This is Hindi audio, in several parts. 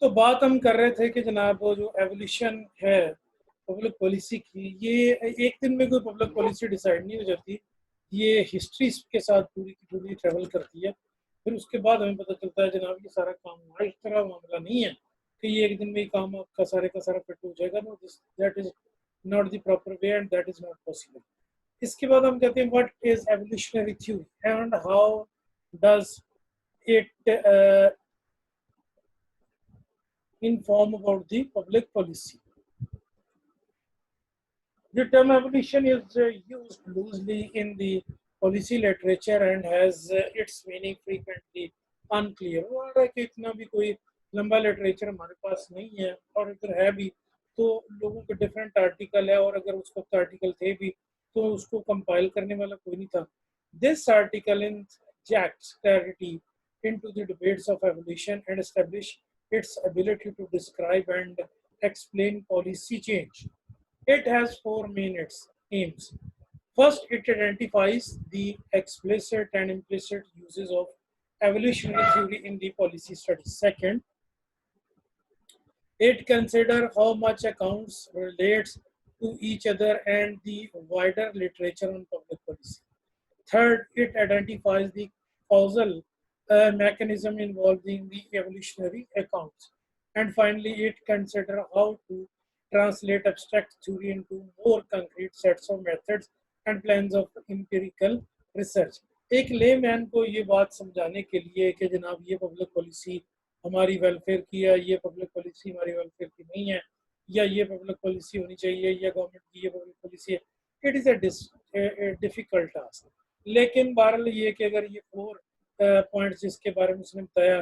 तो बात हम कर रहे थे कि जनाब वो जो एवोल्यूशन है पब्लिक पॉलिसी की, ये एक दिन में कोई पब्लिक पॉलिसी डिसाइड नहीं हो जाती। ये हिस्ट्री के साथ पूरी की पूरी ट्रेवल करती है। फिर उसके बाद हमें पता चलता है जनाब ये सारा काम हुआ। इस तरह मामला नहीं है कि ये एक दिन में ही काम आपका सारे का सारा फिट हो जाएगा। No, this that is not the proper way and that is not possible. इसके बाद हम कहते हैं what is evolutionary theory and how does it inform about the public policy. The term evolution is used loosely in the policy literature and has its meaning frequently unclear. वो आ रहा है कि इतना भी कोई लंबा लिटरेचर हमारे पास नहीं है, और अगर है भी तो लोगों के डिफरेंट आर्टिकल है, और अगर उस वक्त आर्टिकल थे भी तो उसको कंपाइल करने वाला कोई नहीं था. This article injects clarity into the debates of evolution and establish its ability to describe and explain policy change. It has four main aims. First, it identifies the explicit and implicit uses of evolutionary theory in the policy study. Second, it considers how much accounts relates to each other and the wider literature on public policy. Third, it identifies the causal mechanism involving the evolutionary accounts. And finally, it considers how to translate abstract theory into more concrete sets of methods and plans of empirical research. एक लेमैन को ये बात समझाने के लिए कि जनाब ये पब्लिक पॉलिसी हमारी वेलफेयर की है, ये पब्लिक पॉलिसी हमारी वेलफेयर की नहीं है, या ये पब्लिक पॉलिसी होनी चाहिए, या गवर्नमेंट की ये पब्लिक पॉलिसी है, it is a difficult task. लेकिन बहरहाल ये कि अगर ये 4 पॉइंट्स जिसके बारे में उसने बताया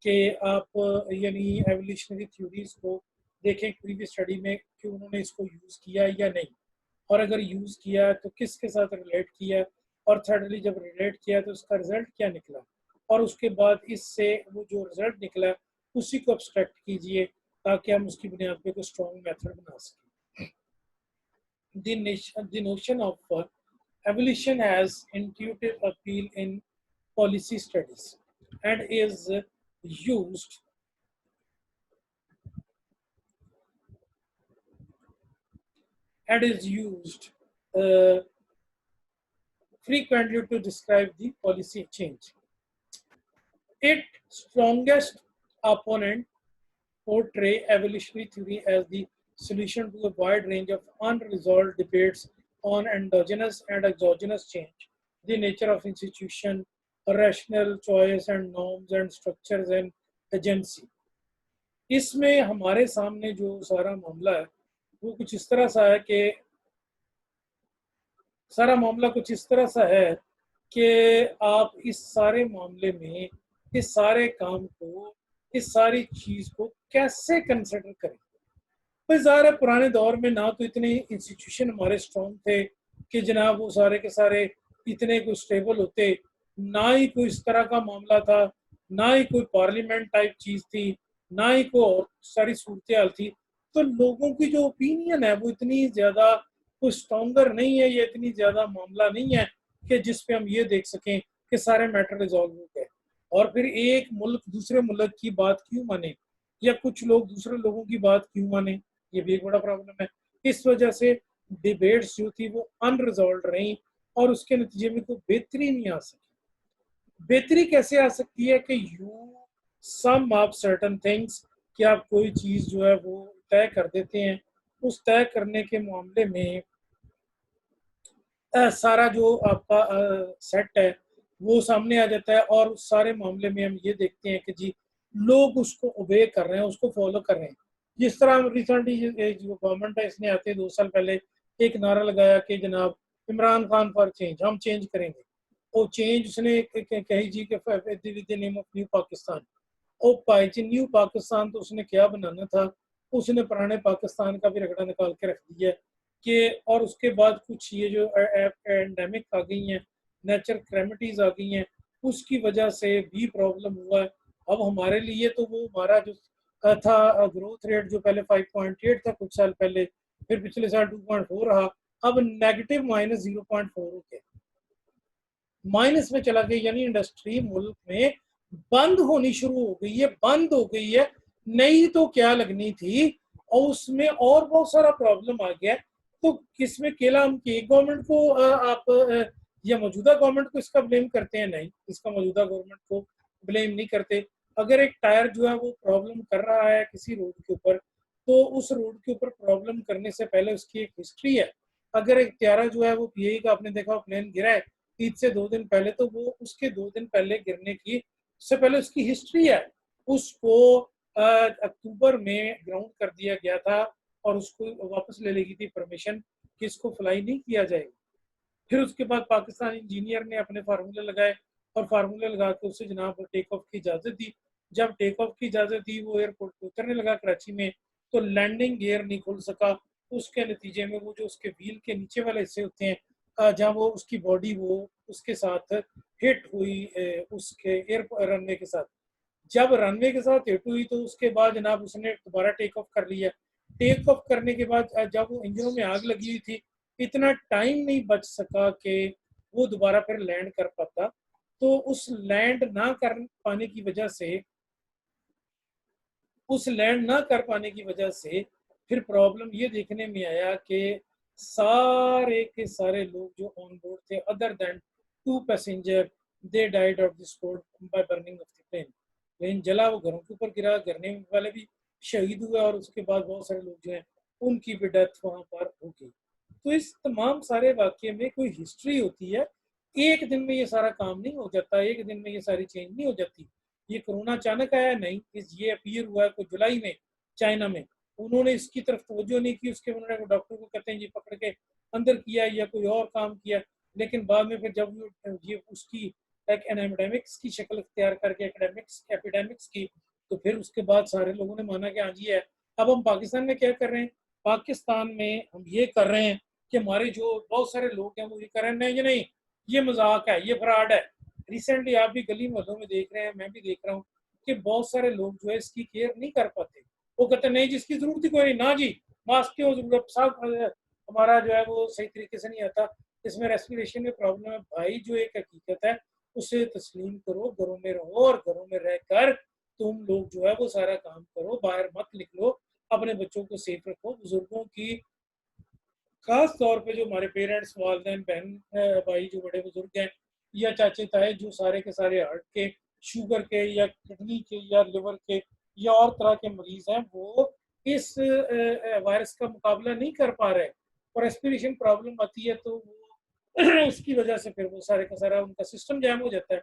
कि आप यानी एवोल्यूशनरी थ्योरीज को देखें प्रीवियस स्टडी में कि उन्होंने इसको यूज़ किया या नहीं, और अगर यूज़ किया तो किसके साथ रिलेट किया, और थर्डली जब रिलेट किया तो उसका रिजल्ट क्या निकला, और उसके बाद इससे वो जो रिजल्ट निकला उसी को एब्स्ट्रैक्ट कीजिए ताकि हम उसकी बुनियाद पे कोई स्ट्रॉन्ग मेथड बना सकें. The notion of evolution has intuitive appeal in policy studies and is used uh, frequently to describe the policy change. Its strongest opponent portray evolutionary theory as the solution to a wide range of unresolved debates on endogenous and exogenous change, the nature of institution, rational choice and norms and structures and agency. इसमें हमारे सामने जो सारा मामला है वो कुछ इस तरह सा है कि सारा मामला कुछ इस तरह सा है कि आप इस सारे मामले में इस सारे काम को, इस सारी चीज को कैसे कंसिडर करें. भाई ज़ाहिर है पुराने दौर में ना तो इतने इंस्टीट्यूशन हमारे स्ट्रॉन्ग थे कि जनाब वो सारे के सारे इतने कोई स्टेबल होते, ना ही कोई इस तरह का मामला था, ना ही कोई पार्लियामेंट टाइप चीज़ थी, ना ही कोई और सारी सूरत हाल थी. तो लोगों की जो ओपिनियन है वो इतनी ज़्यादा कोई स्ट्रॉन्गर नहीं है, ये इतनी ज़्यादा मामला नहीं है कि जिस पे हम ये देख सकें कि सारे मैटर रिजॉल्व हो गए. और फिर एक मुल्क दूसरे मुल्क की बात क्यों माने, या कुछ लोग दूसरे लोगों की बात क्यों माने, ये भी एक बड़ा प्रॉब्लम है. इस वजह से डिबेट्स जो थी वो अनरिजॉल्व रही और उसके नतीजे में कोई बेहतरी नहीं आ सकी. बेहतरी कैसे आ सकती है कि you sum up certain things, कि आप कोई चीज़ जो है वो तय कर देते हैं, उस तय करने के मामले में सारा जो आपका सेट है वो सामने आ जाता है, और उस सारे मामले में हम ये देखते हैं कि जी लोग उसको ओबे कर रहे हैं, उसको फॉलो कर रहे हैं. जिस तरह रिसेंटली जो गवर्नमेंट है इसने आते 2 साल पहले एक नारा लगाया कि जनाब इमरान खान फॉर चेंज, हम चेंज करेंगे. वो चेंज उसने कही जी कि with the name of new Pakistan. ओ भाई जी न्यू पाकिस्तान तो उसने क्या बनाना था, उसने पुराने पाकिस्तान का भी रगड़ा निकाल के रख दिया कि. और उसके बाद कुछ ये जो एंडेमिक आ गई हैं, नेचर क्लेमिटीज आ गई हैं, उसकी वजह से भी प्रॉब्लम हुआ है. अब हमारे लिए तो वो हमारा जो था ग्रोथ रेट जो पहले 5.8 था कुछ साल पहले, फिर पिछले साल 2.4 रहा, अब नेगेटिव -0.4 हो गया, माइनस में चला गया. यानी इंडस्ट्री मुल्क में बंद होनी शुरू हो गई है, बंद हो गई है. नई तो क्या लगनी थी, और उसमें और बहुत सारा प्रॉब्लम आ गया। तो किसमें केला हम के गवर्नमेंट को आप या मौजूदा गवर्नमेंट को इसका ब्लेम करते हैं? नहीं, इसका मौजूदा गवर्नमेंट को ब्लेम नहीं करते। अगर एक टायर जो है वो प्रॉब्लम कर रहा है किसी रोड के ऊपर, तो उस रोड के ऊपर प्रॉब्लम करने से पहले उसकी एक हिस्ट्री है। अगर एक त्यारा जो है वो पीए का, आपने देखा प्लेन गिरा है ईद से 2 दिन पहले, तो वो उसके 2 दिन पहले गिरने की उससे पहले उसकी हिस्ट्री है। उसको अक्टूबर में ग्राउंड कर दिया गया था और उसको वापस ले लेगी थी परमिशन कि इसको फ्लाई नहीं किया जाएगा। फिर उसके बाद पाकिस्तान इंजीनियर ने अपने फार्मूले लगाए और फार्मूले लगा के उसे जनाब टेक ऑफ की इजाज़त दी। जब टेक ऑफ की इजाज़त दी, वो एयरपोर्ट पे उतरने लगा कराची में, तो लैंडिंग गियर नहीं खुल सका। उसके नतीजे में वो जो उसके व्हील के नीचे वाले हिस्से होते हैं, जहाँ वो उसकी बॉडी वो उसके साथ हिट हुई, उसके एयर रनवे के साथ। जब रनवे के साथ हिट हुई, तो उसके बाद जनाब उसने दोबारा टेक ऑफ कर लिया। टेक ऑफ करने के बाद जब वो इंजनों में आग लगी हुई थी, इतना टाइम नहीं बच सका कि वो दोबारा फिर लैंड कर पाता। तो उस लैंड ना कर पाने की वजह से उस लैंड ना कर पाने की वजह से फिर प्रॉब्लम ये देखने में आया कि सारे के सारे लोग जो ऑन बोर्ड थे, other than 2 passenger, they died of the spot by burning of the plane. Plane जला, वो घरों के ऊपर गिरा, गिरने वाले भी शहीद हुए और उसके बाद बहुत सारे लोग जो हैं उनकी भी डेथ वहां पर हो गई। तो इस तमाम सारे वाक्य में कोई हिस्ट्री होती है। एक दिन में ये सारा काम नहीं हो जाता, एक दिन में ये सारी चेंज नहीं हो जाती। ये कोरोना अचानक आया नहीं, ये अपीयर हुआ है जुलाई में चाइना में। उन्होंने इसकी तरफ तवज्जो नहीं की, उसके उन्होंने डॉक्टर को कहते हैं ये पकड़ के अंदर किया या कोई और काम किया। लेकिन बाद में फिर जब ये उसकी एक एपिडेमिक्स की शक्ल इख्तियार करके एपिडेमिक्स की, तो फिर उसके बाद सारे लोगों ने माना कि हाँ जी है। अब हम पाकिस्तान में क्या कर रहे हैं? पाकिस्तान में हम ये कर रहे हैं कि हमारे जो बहुत सारे लोग हैं वो ये कर रहे हैं, नहीं ये नहीं, ये मजाक है, ये फ्रॉड है। रिसेंटली आप भी गली मोहल्लों में देख रहे हैं, मैं भी देख रहा हूँ कि बहुत सारे लोग जो है इसकी केयर नहीं कर पाते। वो कहते नहीं जिसकी जरूरत ही कोई नहीं, ना जी मास्क क्यों जरूरत साहब, हमारा जो है वो सही तरीके से नहीं आता, इसमें रेस्पिरेशन में प्रॉब्लम है। भाई जो एक हकीकत है उसे तस्लीम करो, घरों में रहो और घरों में रहकर तुम लोग जो है वो सारा काम करो, बाहर मत निकलो, अपने बच्चों को सेफ रखो। बुजुर्गों की खास तौर पे जो हमारे पेरेंट्स, वालदेन, बहन, भाई जो बड़े बुजुर्ग हैं या चाचे ताए जो सारे के सारे हार्ट के, शुगर के या किडनी के या लिवर के या और तरह के मरीज हैं, वो इस वायरस का मुकाबला नहीं कर पा रहे और रेस्पिरेशन प्रॉब्लम आती है, तो वो उसकी वजह से फिर वो सारे का सारा उनका सिस्टम जैम हो जाता है।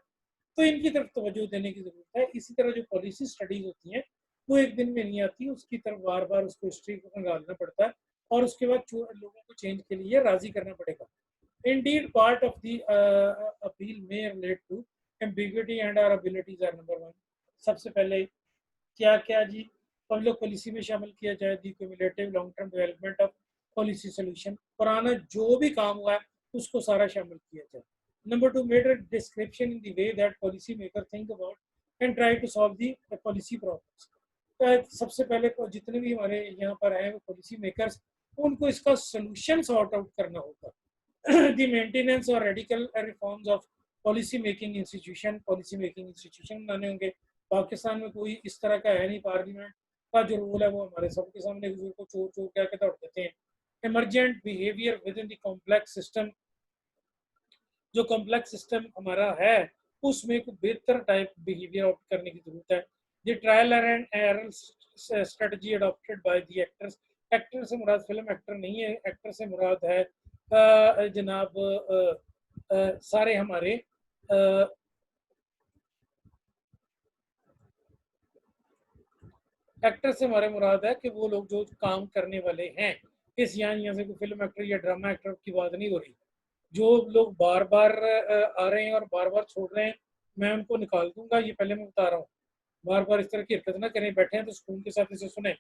तो इनकी तरफ तवज्जो देने की जरूरत है। इसी तरह जो पॉलिसी स्टडीज होती हैं वो एक दिन में नहीं आती, उसकी तरफ बार बार उसको हिस्ट्री को निकालना पड़ता है और उसके बाद लोगों को चेंज के लिए राजी करना पड़ेगा। Indeed, part of the appeal may relate to ambiguity and our abilities are number one. सबसे पहले क्या क्या जी पब्लिक पॉलिसी में शामिल किया जाए, the cumulative long term development of policy solution. पुराना जो भी काम हुआ है उसको सारा शामिल किया जाए। Number two, made a description in the way that policy maker think about and try to solve the policy problems. सबसे पहले जितने भी हमारे यहाँ पर आए वो पॉलिसी मेकर्स, उनको इसका सोल्यूशन सॉर्ट आउट करना होगा। the maintenance और radical reforms of policy making institution बनाने होंगे। पाकिस्तान में कोई इस तरह का है नहीं, पार्लियामेंट का जो रोल है वो हमारे सबके सामने हुजूर को चोर चोर कह के दौड़ देते हैं। Emergent behaviour with in the complex system, जो कॉम्प्लेक्स सिस्टम हमारा है उसमें कुछ बेहतर टाइप बिहेवियर ऑप्ट करने की जरूरत है। The trial and error strategy adopted by the actors, actor से मुराद फिल्म एक्टर नहीं है, एक्टर से मुराद है जनाब सारे हमारे एक्टर से हमारे मुराद है कि वो लोग जो काम करने वाले हैं। इस यहाँ से कोई फिल्म एक्टर या ड्रामा एक्टर की बात नहीं हो रही। जो लोग बार बार आ रहे हैं और बार बार छोड़ रहे हैं, मैं उनको निकाल दूंगा, ये पहले मैं बता रहा हूँ। बार बार इस तरह की हरकत ना करें, बैठे हैं तो सुकून के साथ इसे सुने।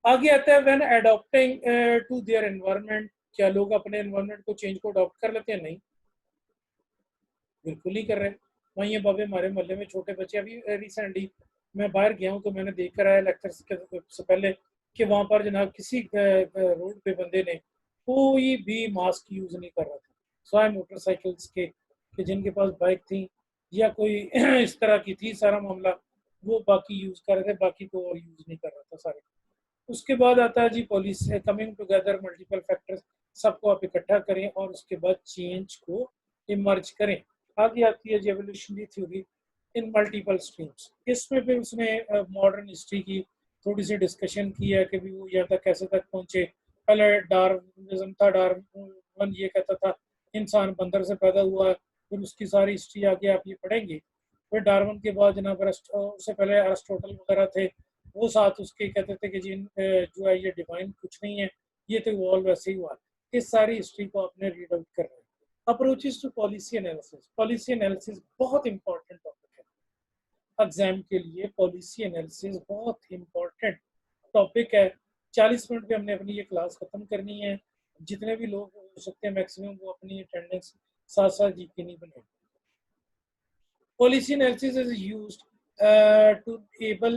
आगे आता है when adopting to their environment, क्या लोग अपने एनवायरनमेंट को चेंज को अडॉप्ट कर लेते हैं? नहीं, बिल्कुल नहीं कर रहे। वहीं ये बाबे हमारे मोहल्ले में छोटे बच्चे, अभी रिसेंटली मैं बाहर गया हूँ तो मैंने देख कर आया लेक्चर से पहले कि वहाँ पर जनाब किसी रोड पे बंदे ने कोई भी मास्क यूज नहीं कर रहा था, स्वाय मोटरसाइकिल्स के कि जिनके पास बाइक थी या कोई इस तरह की थी सारा मामला, वो बाकी यूज़ कर रहे थे, बाकी को और यूज़ नहीं कर रहा था सारे। उसके बाद आता है जी policy coming together multiple factors, सबको आप इकट्ठा करें और उसके बाद चेंज को इमर्ज करें। आगे आती है जी evolutionary theory in multiple streams. इसमें फिर उसने मॉडर्न हिस्ट्री की थोड़ी सी डिस्कशन की है कि भी वो यहाँ तक कैसे तक पहुंचे। पहले डार्विनिज्म था, डार्विन ये कहता था इंसान बंदर से पैदा हुआ है, फिर उसकी सारी हिस्ट्री आगे आप ये पढ़ेंगे। फिर डार्विन के बाद जनाब उससे पहले अरिस्टोटल वगैरह थे, वो साथ उसके कहते थे कि जी जो है ये डिवाइन कुछ नहीं है, ये तो इवॉल्व वैसे ही हुआ। इस सारी हिस्ट्री को आपने रीड आउट करना है। Approaches to policy analysis, policy analysis बहुत इंपॉर्टेंट टॉपिक है एग्जाम के लिए। पॉलिसी एनालिसिस बहुत इंपॉर्टेंट टॉपिक है। 40 मिनट पे हमने अपनी ये क्लास खत्म करनी है। जितने भी लोग हो सकते हैं मैक्सिमम वो अपनी अटेंडेंस साथ साथ यकीनी बनाए। Policy analysis is used to able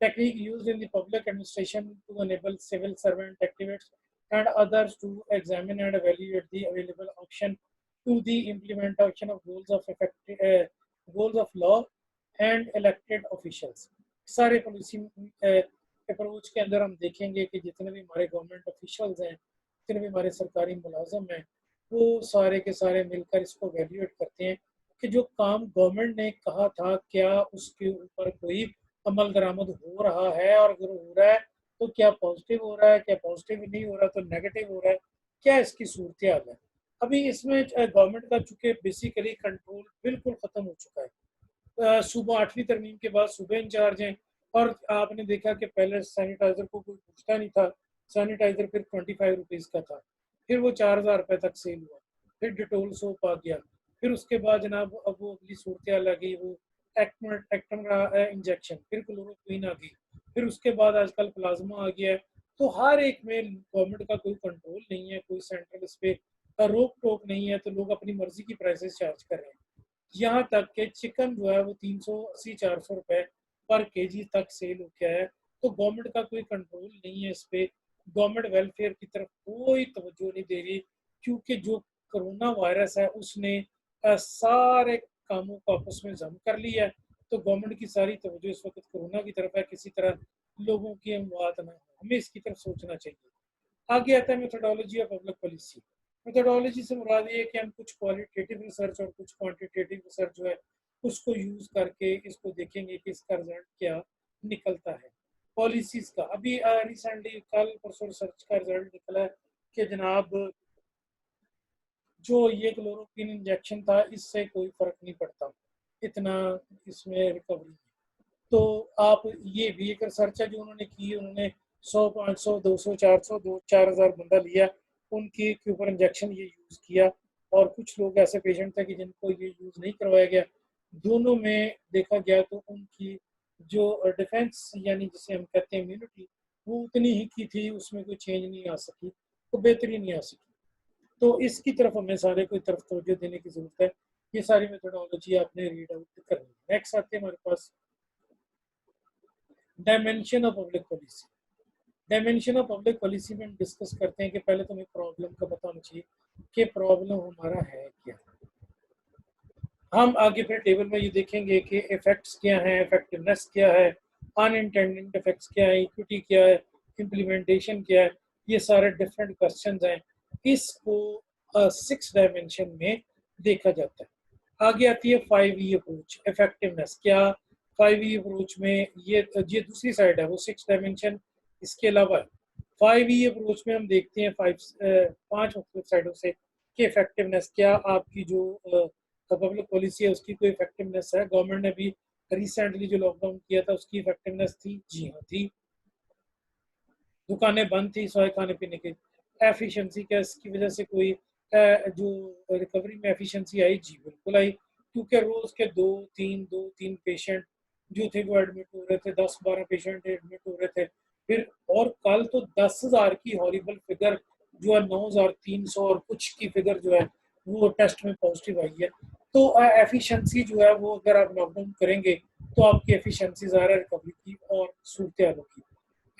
technique used in the public administration to enable civil servant activists and others to examine and evaluate the available option to the implementation of goals of law and elected officials. सारे पॉलिसी अप्रोच के अंदर हम देखेंगे कि जितने भी हमारे गवर्नमेंट ऑफिशियल्स हैं, जितने भी हमारे सरकारी मुलाजम हैं, वो सारे के सारे मिलकर इसको वैल्यूएट करते हैं कि जो काम गवर्नमेंट ने कहा था क्या उसके ऊपर कोई अमल दरामद हो रहा है, और अगर हो रहा है तो क्या पॉजिटिव हो रहा है, क्या पॉजिटिव नहीं हो रहा तो नेगेटिव हो रहा है, क्या इसकी सूरत हाल है। अभी इसमें गवर्नमेंट का चूंकि बेसिकली कंट्रोल बिल्कुल खत्म हो चुका है। सुबह 8वीं तरमीम के बाद सुबह इंचार्ज हैं, और आपने देखा कि पहले सैनिटाइजर को कोई पूछता नहीं था। सैनिटाइजर फिर 25 रुपीज़ का था, फिर वो 4000 रुपये तक सेल हुआ, फिर डिटोल सोप आ गया, फिर उसके बाद जनाब अब वो अगली सूरत हाल आ गई, वो एक्टम का इंजेक्शन, फिर क्लोरोक्वीन आ गई, फिर उसके बाद आजकल प्लाज्मा आ गया है। तो हर एक में गवर्नमेंट का कोई कंट्रोल नहीं है, कोई सेंट्रल इस पे रोक टोक नहीं है, तो लोग अपनी मर्जी की प्राइसेस चार्ज कर रहे हैं। यहाँ तक कि चिकन जो है वो 380-400 रुपए पर केजी तक सेल हो गया है। तो गवर्नमेंट का कोई कंट्रोल नहीं है इस पे। गवर्नमेंट वेलफेयर की तरफ कोई तवज्जो नहीं दे रही, क्योंकि जो कोरोना वायरस है उसने सारे कामों को आपस में जम कर लिया है। तो गवर्नमेंट की सारी तवज्जो इस वक्त कोरोना की तरफ है, किसी तरह लोगों की अमवात ना हो, हमें इसकी तरफ सोचना चाहिए। आगे आता है methodology of public policy. Methodology से मुराद ये है कि हम कुछ क्वालिटेटिव रिसर्च और कुछ क्वांटिटेटिव रिसर्च जो है उसको यूज करके इसको देखेंगे कि इसका रिजल्ट क्या निकलता है। पॉलिसीज का अभी रिसेंटली कल परसों रिसर्च का रिजल्ट निकला है कि जनाब जो ये क्लोरोक्विन इंजेक्शन था इससे कोई फर्क नहीं पड़ता, इतना इसमें रिकवरी है। तो आप ये भी एक रिसर्च है जो उन्होंने की, उन्होंने 100, 500, 200, 400, 4,000 बंदा लिया, उनकी के ऊपर इंजेक्शन ये यूज़ किया, और कुछ लोग ऐसे पेशेंट थे कि जिनको ये यूज़ नहीं करवाया गया। दोनों में देखा गया तो उनकी जो डिफेंस यानी जिसे हम कहते हैं इम्यूनिटी, वो उतनी ही की थी, उसमें कोई चेंज नहीं आ सकी, तो बेहतरी नहीं आ सकी। तो इसकी तरफ हमें सारे को तरफ तवज्जो देने की जरूरत है। ये सारी मेथोडोलॉजी आपने रीड आउट करनी है। नेक्स्ट आते हैं हमारे पास dimension of public policy. Dimension of public policy में हम डिस्कस करते हैं कि पहले तो हमें प्रॉब्लम का पता होना चाहिए कि प्रॉब्लम हमारा है क्या। हम आगे फिर टेबल में ये देखेंगे कि इफेक्ट्स क्या हैं, इफेक्टिवनेस क्या है, अनइंटेंडेड इफेक्ट्स क्या है, इक्विटी क्या है, इम्प्लीमेंटेशन क्या है, ये सारे डिफरेंट क्वेश्चंस हैं। इसको 6 डायमेंशन में देखा जाता है। आगे आती है 5E अप्रोच, इफेक्टिवनेस क्या। 5E अप्रोच में ये दूसरी साइड है, वो 6 डायमेंशन इसके अलावा 5E अप्रोच में हम देखते हैं 5 मुख्तलिफ साइडों से कि इफेक्टिवनेस क्या, आपकी जो पब्लिक पॉलिसी है उसकी कोई इफेक्टिवनेस है। गवर्नमेंट ने भी रिसेंटली जो लॉकडाउन किया था उसकी इफेक्टिवनेस थी, जी हाँ थी। दुकानें बंद थी सवाए खाने पीने की, एफिशिएंसी क्या इसकी वजह से कोई जो रिकवरी में एफिशिएंसी आई, जी बिल्कुल आई, क्योंकि रोज के दो तीन पेशेंट जो थे वो एडमिट हो रहे थे, 10-12 पेशेंट एडमिट हो रहे थे। फिर और कल तो 10,000 की हॉरिबल फिगर जो है 9,300 और कुछ की फिगर जो है वो टेस्ट में पॉजिटिव आई है। तो एफिशिएंसी जो है वो अगर आप लॉकडाउन करेंगे तो आपकी एफिशिएंसी ज़्यादा रिकवरी की और सूरत होगी।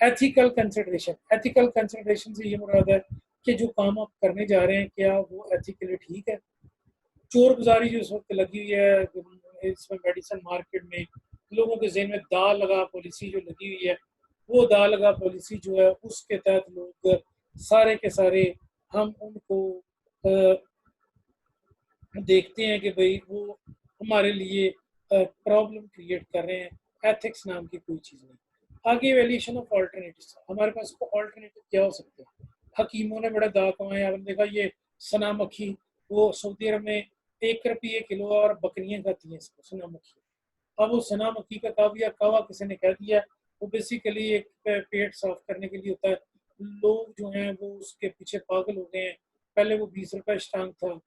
एथिकल कंसिडरेशन से ये मुराद है कि जो काम आप करने जा रहे हैं क्या वो एथिकली ठीक है। चोर गुजारी जो इस वक्त लगी हुई है इसमें मेडिसिन मार्केट में, लोगों के ज़हन में दाल लगा पॉलिसी जो लगी हुई है, वो दाल लगा पॉलिसी जो है उसके तहत लोग सारे के सारे हम उनको देखते हैं कि भाई वो हमारे लिए प्रॉब्लम क्रिएट कर रहे हैं। एथिक्स नाम की कोई चीज़ नहीं। आगे वैल्यूएशन ऑफ ऑल्टरनेटिव, हमारे पास को ऑल्टरनेटिव क्या हो सकते हैं? हकीमों ने बड़ा दांव कमाया। आपने देखा ये सना मक्खी, वो सऊदी अरब में 1 रुपये किलो और बकरियां खाती हैं इसको, सना मक्खी। अब वो सना मक्खी का काविया कावा किसी ने कह दिया, वो बेसिकली एक पेट साफ करने के लिए होता है। लोग जो हैं वो उसके पीछे पागल हो गए हैं। पहले वो 20 रुपए स्टांग था,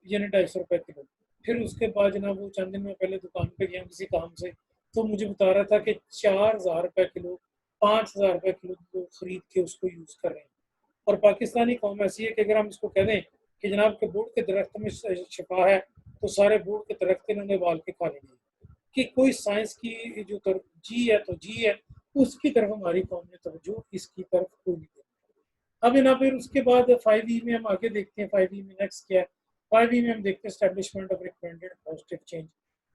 यानी 250 रुपए किलो। फिर उसके बाद जनाब वो चंद दिन में पहले दुकान पे गया किसी काम से, तो मुझे बता रहा था कि 4,000 रुपए किलो, 5,000 रुपए किलो लोग खरीद के उसको यूज कर रहे हैं। और पाकिस्तानी कौम ऐसी है कि अगर हम इसको कह दें कि जनाब के बूढ़ के दरख्त में शिफा है, तो सारे बूढ़ के दरख्त इन्होंने बाल के खा लेंगे। कि कोई साइंस की जो तरफ जी है तो जी है, उसकी तरफ हमारी कौम ने तवज्जो इसकी तरफ कोई नहीं दी। अब ना फिर उसके बाद 5E में हम आगे देखते हैं। 5E में नेक्स्ट क्या है? 5E में हम देखते हैं establishment of recommended positive change.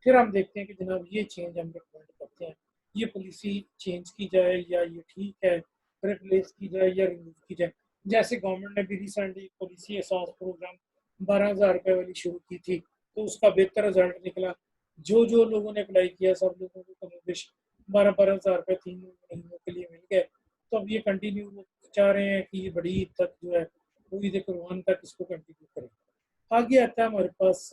फिर हम देखते हैं कि जनाब ये चेंज हम रिकमेंड करते हैं, ये पॉलिसी चेंज की जाए या ये ठीक है, रिप्लेस की जाए या रिमूव की जाए। जैसे गवर्नमेंट ने भी रिसेंटली पॉलिसी एहसास प्रोग्राम 12,000 रुपये वाली शुरू की थी, तो उसका बेहतर रिजल्ट निकला। जो जो लोगों ने अप्लाई किया सब लोगों को कमोबेश 12,000 रुपये 3 महीनों के लिए मिल गए। तो अब ये कंटिन्यू चाह रहे हैं कि ये बड़ी ईद तक जो है वो ईद कुर्बान तक इसको कंटिन्यू करें। आगे आता है हमारे पास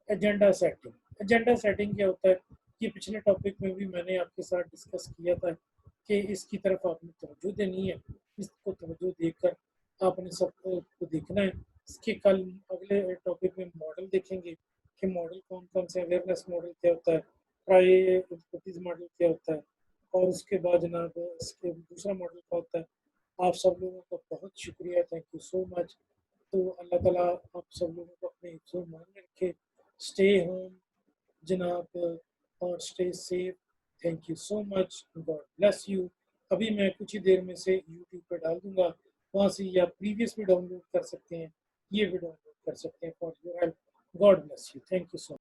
एजेंडा सेटिंग। एजेंडा सेटिंग क्या होता है? ये पिछले टॉपिक में भी मैंने आपके साथ डिस्कस किया था कि इसकी तरफ आपने तवज्जो देनी है, इसको तवज्जो देकर आपने सब को देखना है। इसके कल अगले टॉपिक में मॉडल देखेंगे कि मॉडल कौन कौन से, अवेयरनेस मॉडल क्या होता है, प्रायोरिटीज मॉडल क्या होता है, और उसके बाद जनाब इसके दूसरा मॉडल क्या होता है। आप सब लोगों का बहुत शुक्रिया, थैंक यू सो मच। तो अल्लाह ताला आप सब लोगों को अपने हिफ्ज़ मान में रखे। स्टे होम जनाब, और stay safe. Thank you so much, God bless you. अभी मैं कुछ ही देर में से यूट्यूब पर डाल दूंगा, वहाँ से या प्रीवियस भी डाउनलोड कर सकते हैं, ये भी डाउनलोड कर सकते हैं। For your help, God bless you, thank you so much.